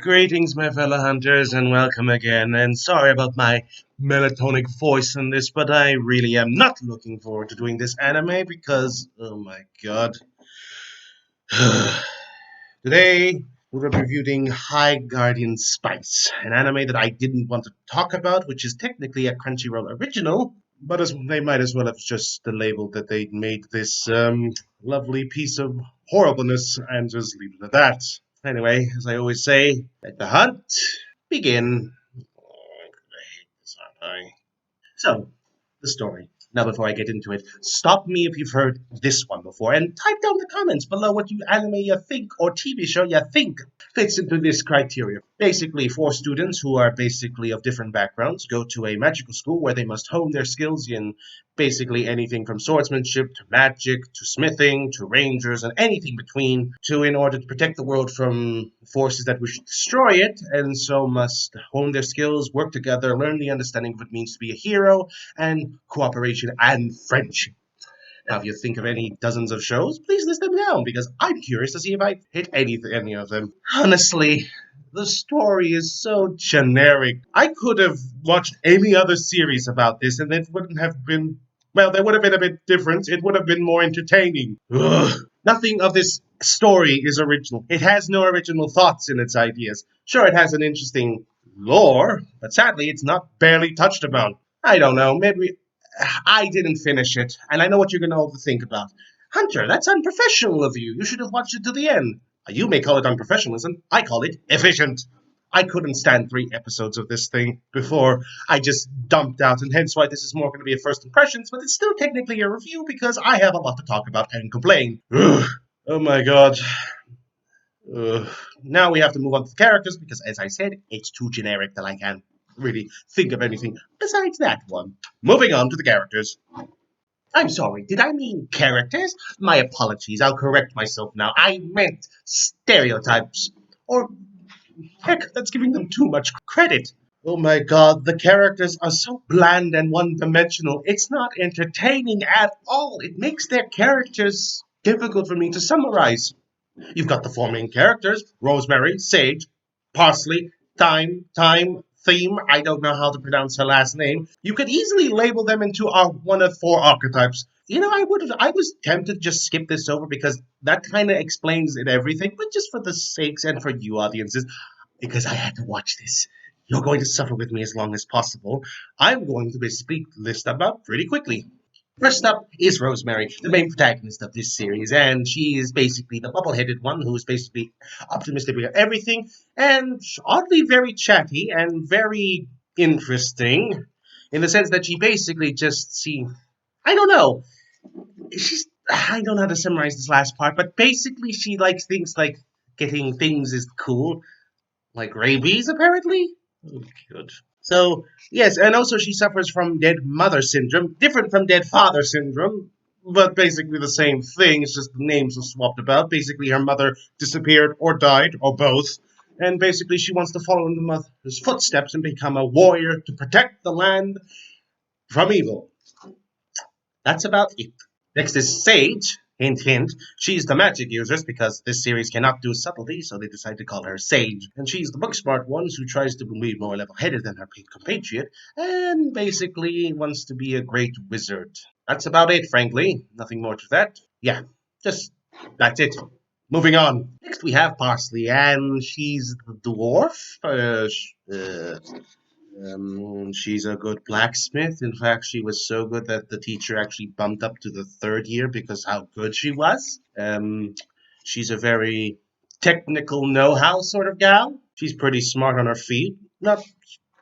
Greetings, my fellow hunters, and welcome again. And sorry about my melatonic voice in this, but I really am not looking forward to doing this anime because, oh my god. Today, we're reviewing High Guardian Spice, an anime that I didn't want to talk about, which is technically a Crunchyroll original, but they might as well have just labeled that they made this lovely piece of horribleness and just leave it at that. Anyway, as I always say, let the hunt begin. Oh, I hate this, aren't I? So, the story. Now, before I get into it, stop me if you've heard this one before and type down the comments below what you anime you think or TV show you think fits into this criteria. Basically, four students who are basically of different backgrounds go to a magical school where they must hone their skills in basically anything from swordsmanship to magic to smithing to rangers and anything between in order to protect the world from forces that wish to destroy it, and so must hone their skills, work together, learn the understanding of what it means to be a hero, and cooperation and friendship. Now, if you think of any dozens of shows, please list them down because I'm curious to see if I hit any of them. Honestly, the story is so generic. I could have watched any other series about this and it wouldn't have been, well, they would have been a bit different. It would have been more entertaining. Ugh. Nothing of this story is original. It has no original thoughts in its ideas. Sure, it has an interesting lore, but sadly, it's not barely touched upon. I don't know, maybe I didn't finish it, and I know what you're going to all think about. Hunter, that's unprofessional of you. You should have watched it to the end. You may call it unprofessionalism. I call it efficient. I couldn't stand 3 episodes of this thing before I just dumped out, and hence why this is more going to be a first impressions, but it's still technically a review because I have a lot to talk about and complain. Ugh. Oh my god. Ugh. Now we have to move on to the characters because, as I said, it's too generic that I can't really think of anything besides that one. Moving on to the characters. I'm sorry, did I mean characters? My apologies, I'll correct myself now. I meant stereotypes. Or, heck, that's giving them too much credit. Oh my god, the characters are so bland and one dimensional. It's not entertaining at all. It makes their characters difficult for me to summarize. You've got the four main characters: Rosemary, Sage, Parsley, Theme. I don't know how to pronounce her last name. You could easily label them into our one of four archetypes. I was tempted to just skip this over because that kind of explains it everything, but just for the sakes and for you audiences, because I had to watch this. You're going to suffer with me as long as possible. I'm going to basically list them out pretty quickly. First up is Rosemary, the main protagonist of this series, and she is basically the bubble-headed one who's basically optimistic about everything, and oddly very chatty and very interesting, in the sense that she basically just I don't know, I don't know how to summarize this last part, but basically she likes things like getting things is cool, like rabies apparently. Oh, good. So, yes, and also she suffers from dead mother syndrome, different from dead father syndrome, but basically the same thing. It's just the names are swapped about. Basically, her mother disappeared or died, or both, and basically she wants to follow in the mother's footsteps and become a warrior to protect the land from evil. That's about it. Next is Sage. Hint, hint. She's the magic user because this series cannot do subtlety, so they decide to call her Sage. And she's the book smart one who tries to be more level headed than her compatriot and basically wants to be a great wizard. That's about it, frankly. Nothing more to that. Yeah, just that's it. Moving on. Next we have Parsley, and she's the dwarf. She's a good blacksmith. In fact, she was so good that the teacher actually bumped up to the third year because how good she was. She's a very technical know-how sort of gal. She's pretty smart on her feet. Not,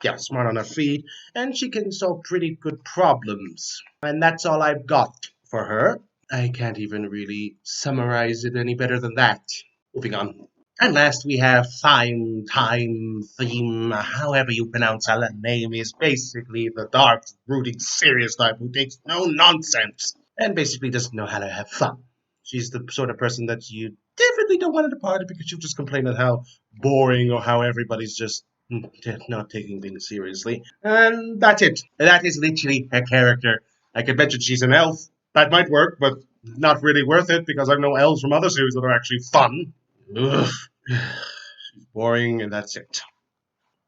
yeah, smart on her feet. And she can solve pretty good problems. And that's all I've got for her. I can't even really summarize it any better than that. Moving on. And last we have Theme, however you pronounce her name, is basically the dark, brooding, serious type who takes no nonsense and basically doesn't know how to have fun. She's the sort of person that you definitely don't want at a party because she'll just complain at how boring or how everybody's just not taking things seriously. And that's it. That is literally her character. I could mention she's an elf. That might work, but not really worth it because I know elves from other series that are actually fun. Ugh. Boring, and that's it.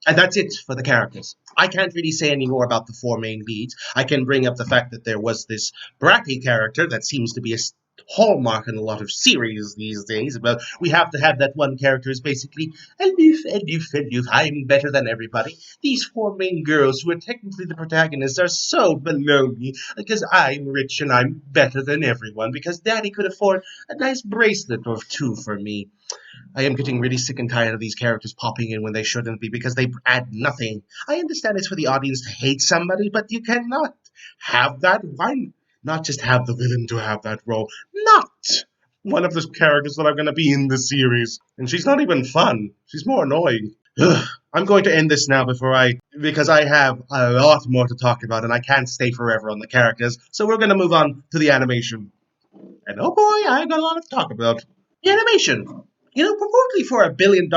And that's it for the characters. I can't really say any more about the four main leads. I can bring up the fact that there was this bratty character that seems to be a hallmark in a lot of series these days. But we have to have that one character who's basically aloof, aloof, aloof. I'm better than everybody. These four main girls, who are technically the protagonists, are so below me because I'm rich and I'm better than everyone because Daddy could afford a nice bracelet or two for me. I am getting really sick and tired of these characters popping in when they shouldn't be because they add nothing. I understand it's for the audience to hate somebody, but you cannot have that. Why not just have the villain to have that role? Not one of the characters that are going to be in the series. And she's not even fun. She's more annoying. Ugh. I'm going to end this now because I have a lot more to talk about and I can't stay forever on the characters. So we're going to move on to the animation. And oh boy, I got a lot to talk about. The animation. Purportedly for $1 billion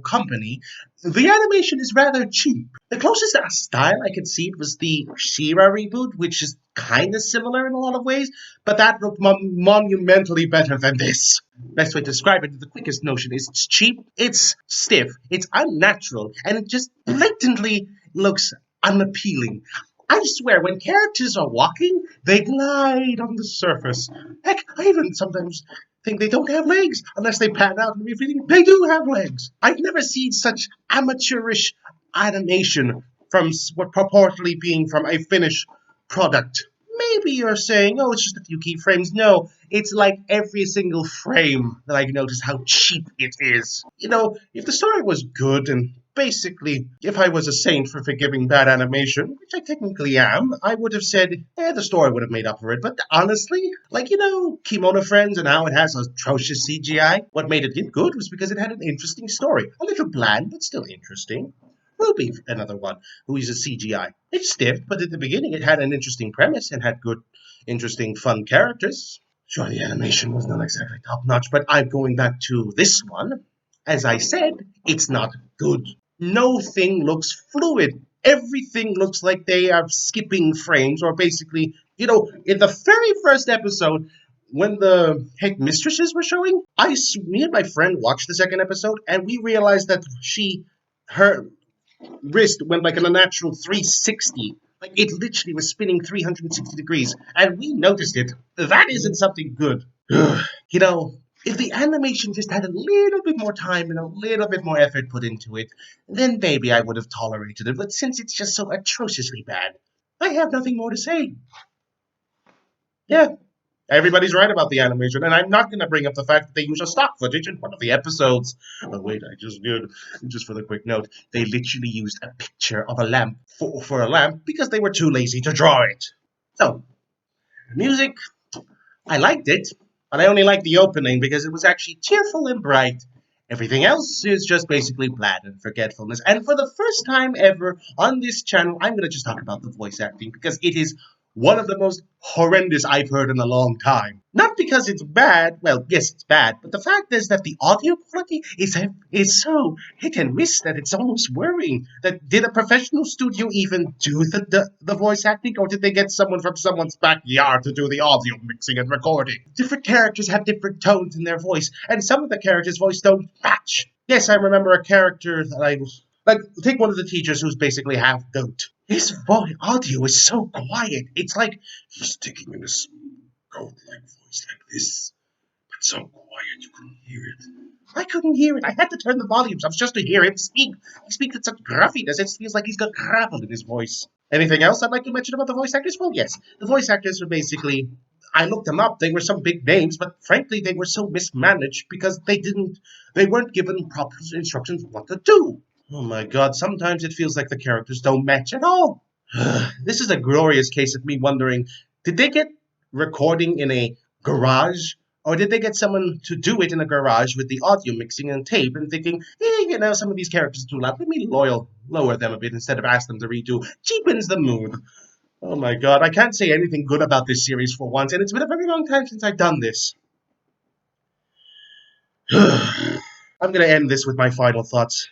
company, the animation is rather cheap. The closest style I could see was the She-Ra reboot, which is kind of similar in a lot of ways, but that looked monumentally better than this. Best way to describe it, the quickest notion is it's cheap, it's stiff, it's unnatural, and it just blatantly looks unappealing. I swear, when characters are walking, they glide on the surface. Heck, I even sometimes think they don't have legs unless they pan out and revealing they do have legs. I've never seen such amateurish animation from what purportedly being from a finished product. Maybe you're saying, oh, it's just a few keyframes. No, it's like every single frame that I notice how cheap it is. If the story was good and basically, if I was a saint for forgiving bad animation, which I technically am, I would have said, the story would have made up for it. But honestly, Kimono Friends and how it has atrocious CGI, what made it good was because it had an interesting story. A little bland, but still interesting. Ruby, another one, who uses CGI. It's stiff, but at the beginning it had an interesting premise and had good, interesting, fun characters. Sure, the animation was not exactly top notch, but I'm going back to this one. As I said, it's not good. No thing looks fluid. Everything looks like they are skipping frames, or basically, in the very first episode, when the head mistresses were showing, me and my friend watched the second episode, and we realized that her wrist went like an unnatural 360. Like it literally was spinning 360 degrees, and we noticed it. That isn't something good. you know, if the animation just had a little bit more time and a little bit more effort put into it, then maybe I would have tolerated it. But since it's just so atrociously bad, I have nothing more to say. Yeah, everybody's right about the animation, and I'm not going to bring up the fact that they use a stock footage in one of the episodes. Oh, wait, I just did. Just for the quick note, they literally used a picture of a lamp for a lamp because they were too lazy to draw it. So, music, I liked it, but I only liked the opening because it was actually cheerful and bright. Everything else is just basically bland and forgetfulness. And for the first time ever on this channel, I'm going to just talk about the voice acting because it is one of the most horrendous I've heard in a long time. Not because it's bad, well, yes, it's bad, but the fact is that the audio quality is so hit and miss that it's almost worrying. That did a professional studio even do the voice acting, or did they get someone from someone's backyard to do the audio mixing and recording? Different characters have different tones in their voice, and some of the characters' voice don't match. Yes, I remember a character that I was like, take one of the teachers who's basically half goat. His audio is so quiet. It's like he's speaking in a goat-like voice like this, but so quiet you couldn't hear it. I couldn't hear it. I had to turn the volumes up just to hear him speak. He speaks with such gruffiness. It feels like he's got gravel in his voice. Anything else I'd like to mention about the voice actors? Well, yes. The voice actors were basically, I looked them up. They were some big names, but frankly, they were so mismanaged because they weren't given proper instructions what to do. Oh my god, sometimes it feels like the characters don't match at all. This is a glorious case of me wondering, did they get recording in a garage? Or did they get someone to do it in a garage with the audio mixing and tape and thinking, some of these characters are too loud. Let me lower them a bit instead of ask them to redo. Cheapens the mood. Oh my god, I can't say anything good about this series for once, and it's been a very long time since I've done this. I'm going to end this with my final thoughts.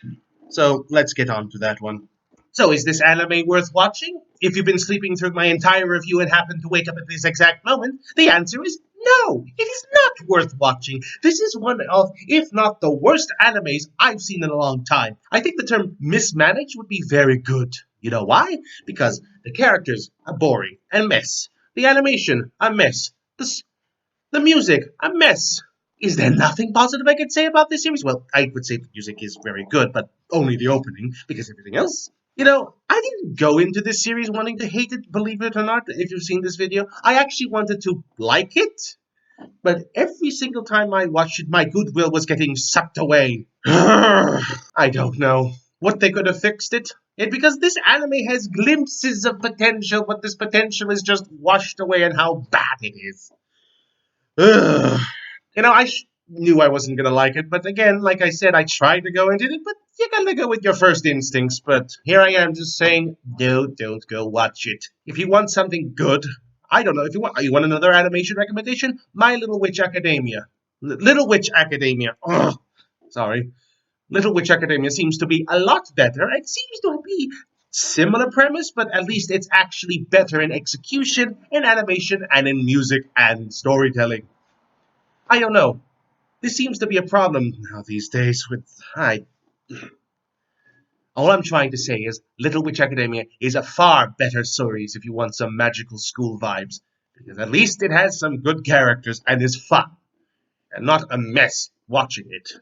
So let's get on to that one. So, is this anime worth watching? If you've been sleeping through my entire review and happen to wake up at this exact moment, the answer is no, it is not worth watching. This is one of, if not the worst animes I've seen in a long time. I think the term mismanaged would be very good. You know why? Because the characters are boring and mess. The animation, a mess. The music, a mess. Is there nothing positive I could say about this series? Well, I would say the music is very good, but only the opening, because everything else. I didn't go into this series wanting to hate it, believe it or not, if you've seen this video. I actually wanted to like it, but every single time I watched it, my goodwill was getting sucked away. I don't know what they could have fixed it. Because this anime has glimpses of potential, but this potential is just washed away and how bad it is. Ugh. Knew I wasn't gonna like it, but again, like I said, I tried to go into it, but you gotta go with your first instincts. But here I am just saying, no, don't go watch it. If you want something good, I don't know, if you want another animation recommendation, My Little Witch Academia. Little Witch Academia. Ugh, sorry. Little Witch Academia seems to be a lot better. It seems to be similar premise, but at least it's actually better in execution, in animation, and in music and storytelling. I don't know. This seems to be a problem now these days with I all I'm trying to say is Little Witch Academia is a far better series if you want some magical school vibes. Because at least it has some good characters and is fun. And not a mess watching it.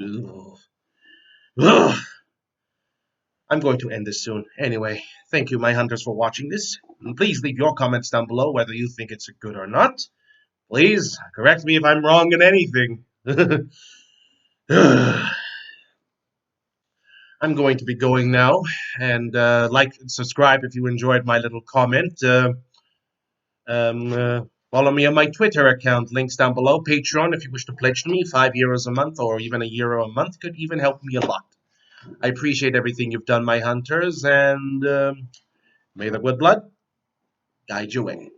Ugh. Ugh. I'm going to end this soon. Anyway, thank you, my hunters, for watching this. And please leave your comments down below whether you think it's good or not. Please correct me if I'm wrong in anything. I'm going to be going now, and like and subscribe if you enjoyed my little comment. Um, uh, Follow me on my Twitter account. Links down below. Patreon if you wish to pledge to me. €5 a month or even €1 a month could even help me a lot. I appreciate everything you've done, my hunters, and may the good blood guide your way.